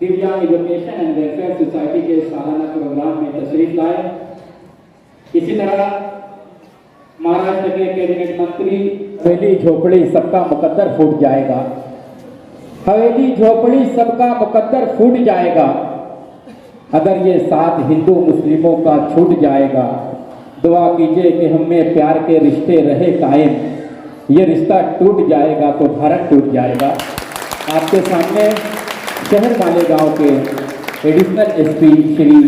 दिव्यांग education and welfare society के सालाना प्रोग्राम में तशरीफ लाए। इसी तरह महाराष्ट्र के कैबिनेट मंत्री हवेली झोपड़ी सबका मुकद्दर फूट जाएगा, हवेली झोपड़ी सबका मुकद्दर फूट जाएगा, अगर ये साथ हिंदू मुस्लिमों का छूट जाएगा। दुआ कीजिए कि हम में प्यार के रिश्ते रहे कायम, ये रिश्ता टूट जाएगा तो भारत टूट जाएगा। आपके सामने शहर मालेगांव के एडिशनल एसपी श्री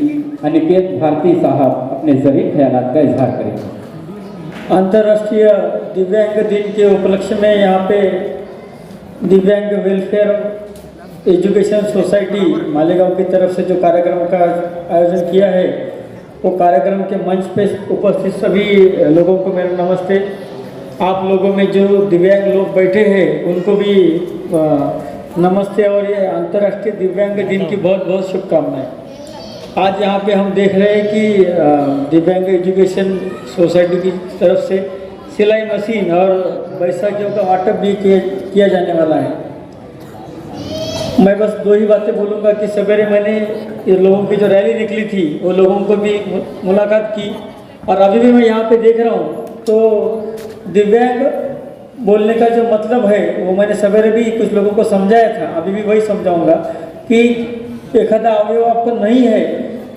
अनिकेत भारती साहब अपने ज़रीफ ख्यालात का इजहार करेंगे। अंतर्राष्ट्रीय दिव्यांग दिन के उपलक्ष्य में यहाँ पे दिव्यांग वेलफेयर एजुकेशन सोसाइटी मालेगांव की तरफ से जो कार्यक्रम का आयोजन किया है, वो कार्यक्रम के मंच पे उपस्थित सभी लोगों को मेरा नमस्ते। आप लोगों में जो दिव्यांग लोग बैठे हैं उनको भी नमस्ते और ये अंतर्राष्ट्रीय दिव्यांग दिन की बहुत बहुत शुभकामनाएं। आज यहाँ पे हम देख रहे हैं कि दिव्यांग एजुकेशन सोसाइटी की तरफ से सिलाई मशीन और बैसाखियों का वाटप भी किया जाने वाला है। मैं बस दो ही बातें बोलूँगा कि सवेरे मैंने ये लोगों की जो रैली निकली थी वो लोगों को भी मुलाकात की, और अभी भी मैं यहाँ पे देख रहा हूँ तो दिव्यांग बोलने का जो मतलब है वो मैंने सवेरे भी कुछ लोगों को समझाया था, अभी भी वही समझाऊंगा कि एक आधा अवयव आपको नहीं है,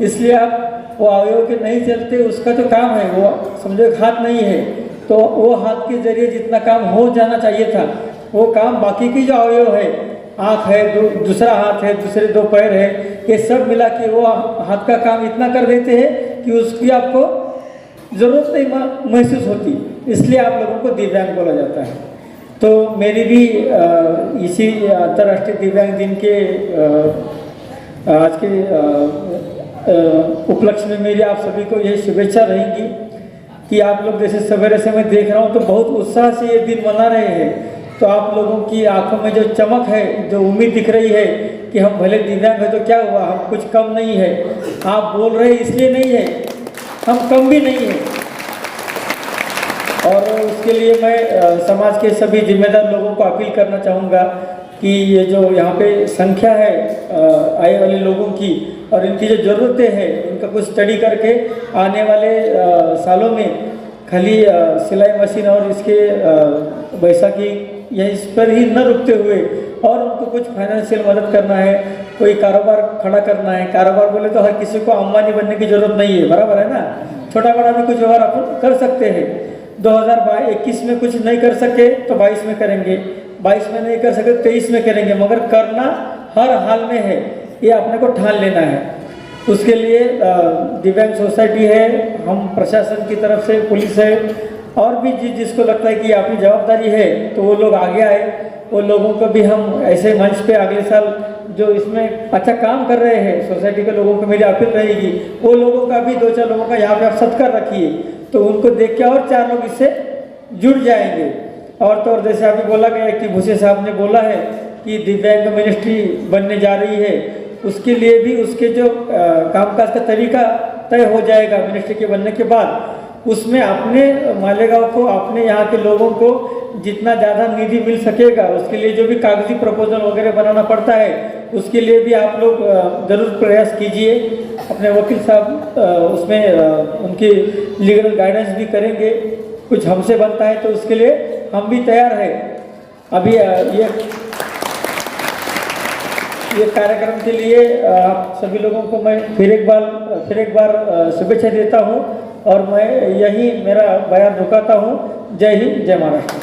इसलिए आप वो अवयव के नहीं चलते, उसका जो काम है वो समझो एक हाथ नहीं है तो वो हाथ के जरिए जितना काम हो जाना चाहिए था वो काम बाकी की जो अवयव है, आँख है, दूसरा हाथ है, दूसरे दो पैर है, ये सब मिला के वो हाथ का काम इतना कर देते हैं कि उसकी आपको ज़रूरत नहीं महसूस होती, इसलिए आप लोगों को दिव्यांग बोला जाता है। तो मेरी भी इसी अंतर्राष्ट्रीय दिव्यांग दिन के आज के उपलक्ष्य में मेरी आप सभी को यही शुभेच्छा रहेंगी कि आप लोग जैसे सवेरे से मैं देख रहा हूँ तो बहुत उत्साह से ये दिन मना रहे हैं, तो आप लोगों की आंखों में जो चमक है, जो उम्मीद दिख रही है कि हम भले दिव्यांग है तो क्या हुआ, हम कुछ कम नहीं है, आप बोल रहे इसलिए नहीं है, हम कम भी नहीं हैं। और उसके लिए मैं समाज के सभी जिम्मेदार लोगों को अपील करना चाहूँगा कि ये जो यहाँ पे संख्या है आए वाले लोगों की और इनकी जो ज़रूरतें हैं इनका कुछ स्टडी करके आने वाले सालों में खाली सिलाई मशीन और इसके बैसाखी या इस पर ही न रुकते हुए और उनको कुछ फाइनेंशियल मदद करना है, कोई कारोबार खड़ा करना है। कारोबार बोले तो हर किसी को अंबानी बनने की ज़रूरत नहीं है, बराबर है ना, छोटा बड़ा भी कुछ व्यवहार अपन कर सकते हैं। 2021 में कुछ नहीं कर सके तो 22 में करेंगे, 22 में नहीं कर सके तो 23 में करेंगे, मगर करना हर हाल में है, ये अपने को ठान लेना है। उसके लिए दिव्यांग सोसाइटी है, हम प्रशासन की तरफ से, पुलिस है, और भी जिसको लगता है कि आपकी जवाबदारी है तो वो लोग आगे आए। वो लोगों को भी हम ऐसे मंच पे अगले साल जो इसमें अच्छा काम कर रहे हैं सोसाइटी के लोगों को मेरी अपील रहेगी, वो लोगों का भी 2-4 लोगों का यहाँ पे आप सत्कार रखिए तो उनको देख के और 4 लोग इससे जुड़ जाएंगे। और तो और जैसे अभी बोला गया कि भूसे साहब ने बोला है कि दिव्यांग मिनिस्ट्री बनने जा रही है, उसके लिए भी उसके जो कामकाज का तरीका तय हो जाएगा मिनिस्ट्री के बनने के बाद। उसमें अपने मालेगांव को, अपने यहाँ के लोगों को जितना ज़्यादा निधि मिल सकेगा उसके लिए जो भी कागजी प्रपोजल वगैरह बनाना पड़ता है उसके लिए भी आप लोग ज़रूर प्रयास कीजिए। अपने वकील साहब उसमें उनकी लीगल गाइडेंस भी करेंगे, कुछ हमसे बनता है तो उसके लिए हम भी तैयार हैं। अभी ये कार्यक्रम के लिए आप सभी लोगों को मैं फिर एक बार शुभेच्छा देता हूँ और मैं यही मेरा बयान रुकाता हूँ। जय हिंद, जय महाराष्ट्र।